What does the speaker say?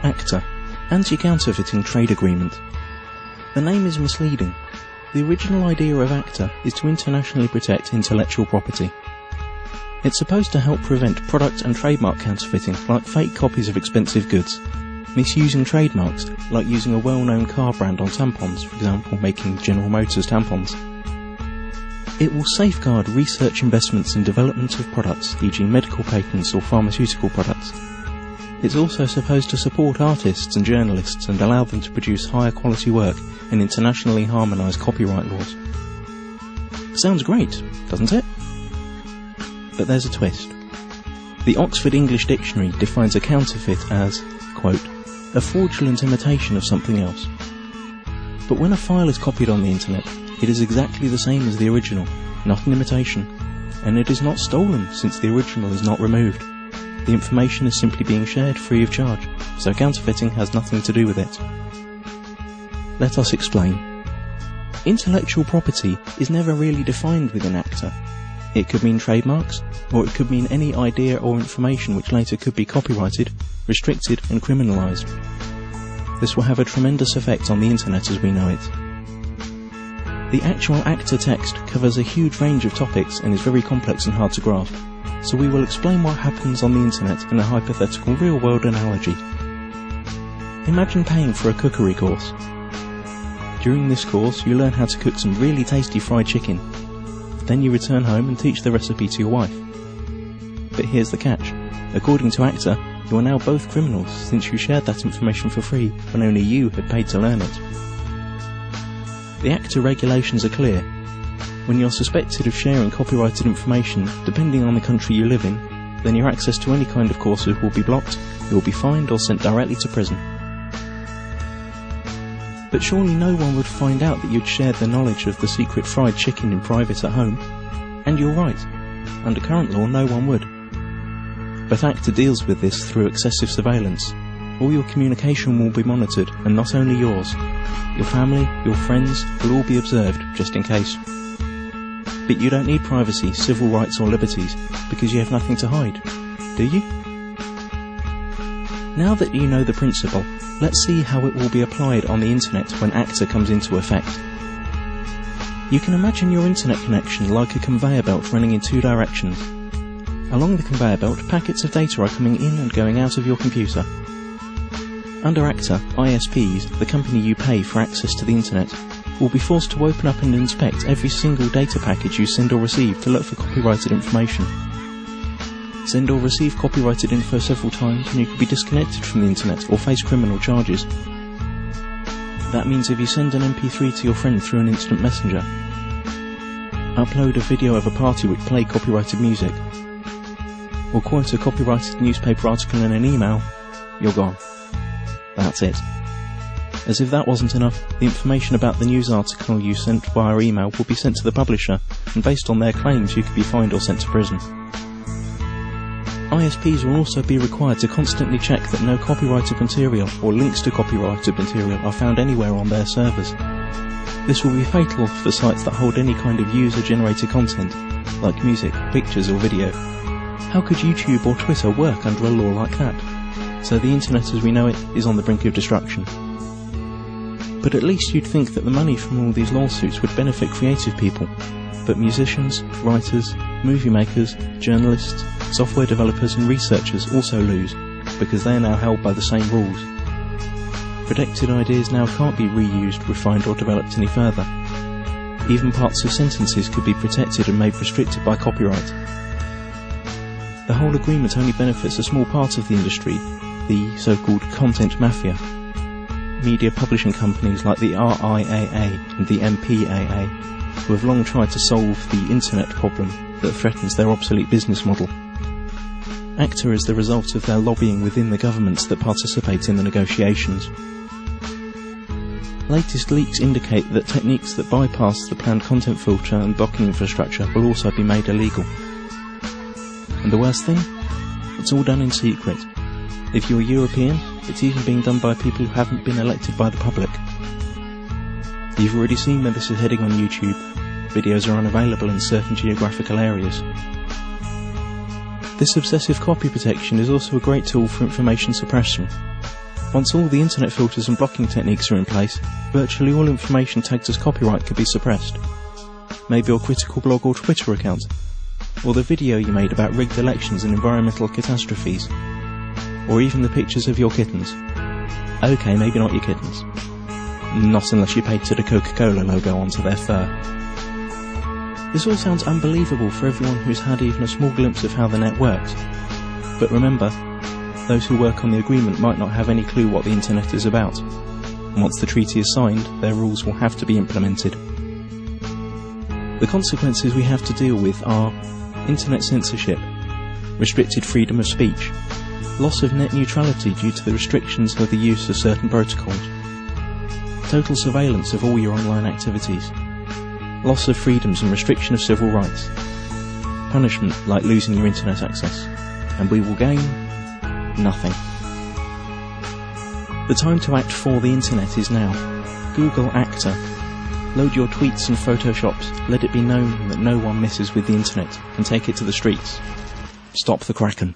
ACTA, Anti-Counterfeiting Trade Agreement. The name is misleading. The original idea of ACTA is to internationally protect intellectual property. It's supposed to help prevent product and trademark counterfeiting, like fake copies of expensive goods, misusing trademarks, like using a well-known car brand on tampons, for example making General Motors tampons. It will safeguard research investments in development of products, e.g. medical patents or pharmaceutical products. It's also supposed to support artists and journalists and allow them to produce higher quality work and internationally harmonise copyright laws. Sounds great, doesn't it? But there's a twist. The Oxford English Dictionary defines a counterfeit as, quote, a fraudulent imitation of something else. But when a file is copied on the internet, it is exactly the same as the original, not an imitation, and it is not stolen since the original is not removed. The information is simply being shared free of charge, so counterfeiting has nothing to do with it. Let us explain. Intellectual property is never really defined within ACTA. It could mean trademarks, or it could mean any idea or information which later could be copyrighted, restricted and criminalised. This will have a tremendous effect on the internet as we know it. The actual ACTA text covers a huge range of topics and is very complex and hard to grasp, so we will explain what happens on the internet in a hypothetical real-world analogy. Imagine paying for a cookery course. During this course you learn how to cook some really tasty fried chicken. Then you return home and teach the recipe to your wife. But here's the catch. According to ACTA, you are now both criminals since you shared that information for free when only you had paid to learn it. The ACTA regulations are clear. When you're suspected of sharing copyrighted information, depending on the country you live in, then your access to any kind of courses will be blocked, you will be fined or sent directly to prison. But surely no one would find out that you'd shared the knowledge of the secret fried chicken in private at home. And you're right. Under current law, no one would. But ACTA deals with this through excessive surveillance. All your communication will be monitored, and not only yours. Your family, your friends will all be observed, just in case. But you don't need privacy, civil rights or liberties, because you have nothing to hide, do you? Now that you know the principle, let's see how it will be applied on the internet when ACTA comes into effect. You can imagine your internet connection like a conveyor belt running in two directions. Along the conveyor belt, packets of data are coming in and going out of your computer. Under ACTA, ISPs, the company you pay for access to the internet, will be forced to open up and inspect every single data package you send or receive to look for copyrighted information. Send or receive copyrighted info several times and you could be disconnected from the internet or face criminal charges. That means if you send an MP3 to your friend through an instant messenger, upload a video of a party which played copyrighted music, or quote a copyrighted newspaper article in an email, you're gone. That's it. As if that wasn't enough, the information about the news article you sent via email will be sent to the publisher, and based on their claims you could be fined or sent to prison. ISPs will also be required to constantly check that no copyrighted material or links to copyrighted material are found anywhere on their servers. This will be fatal for sites that hold any kind of user-generated content, like music, pictures or video. How could YouTube or Twitter work under a law like that? So the internet as we know it is on the brink of destruction. But at least you'd think that the money from all these lawsuits would benefit creative people. But musicians, writers, movie makers, journalists, software developers and researchers also lose, because they are now held by the same rules. Protected ideas now can't be reused, refined or developed any further. Even parts of sentences could be protected and made restricted by copyright. The whole agreement only benefits a small part of the industry, the so-called content mafia. Media publishing companies like the RIAA and the MPAA, who have long tried to solve the internet problem that threatens their obsolete business model. ACTA is the result of their lobbying within the governments that participate in the negotiations. Latest leaks indicate that techniques that bypass the planned content filter and blocking infrastructure will also be made illegal. And the worst thing? It's all done in secret. If you're European, it's even being done by people who haven't been elected by the public. You've already seen where this is heading on YouTube. Videos are unavailable in certain geographical areas. This obsessive copy protection is also a great tool for information suppression. Once all the internet filters and blocking techniques are in place, virtually all information tagged as copyright could be suppressed. Maybe your critical blog or Twitter account, or the video you made about rigged elections and environmental catastrophes, or even the pictures of your kittens. Okay, maybe not your kittens. Not unless you pasted a Coca-Cola logo onto their fur. This all sounds unbelievable for everyone who's had even a small glimpse of how the net works. But remember, those who work on the agreement might not have any clue what the internet is about. And once the treaty is signed, their rules will have to be implemented. The consequences we have to deal with are internet censorship, restricted freedom of speech, loss of net neutrality due to the restrictions of the use of certain protocols, total surveillance of all your online activities, loss of freedoms and restriction of civil rights, punishment like losing your internet access, and we will gain nothing. The time to act for the internet is now. Google ACTA. Load your tweets and photoshops, let it be known that no one messes with the internet, and take it to the streets. Stop the Kraken.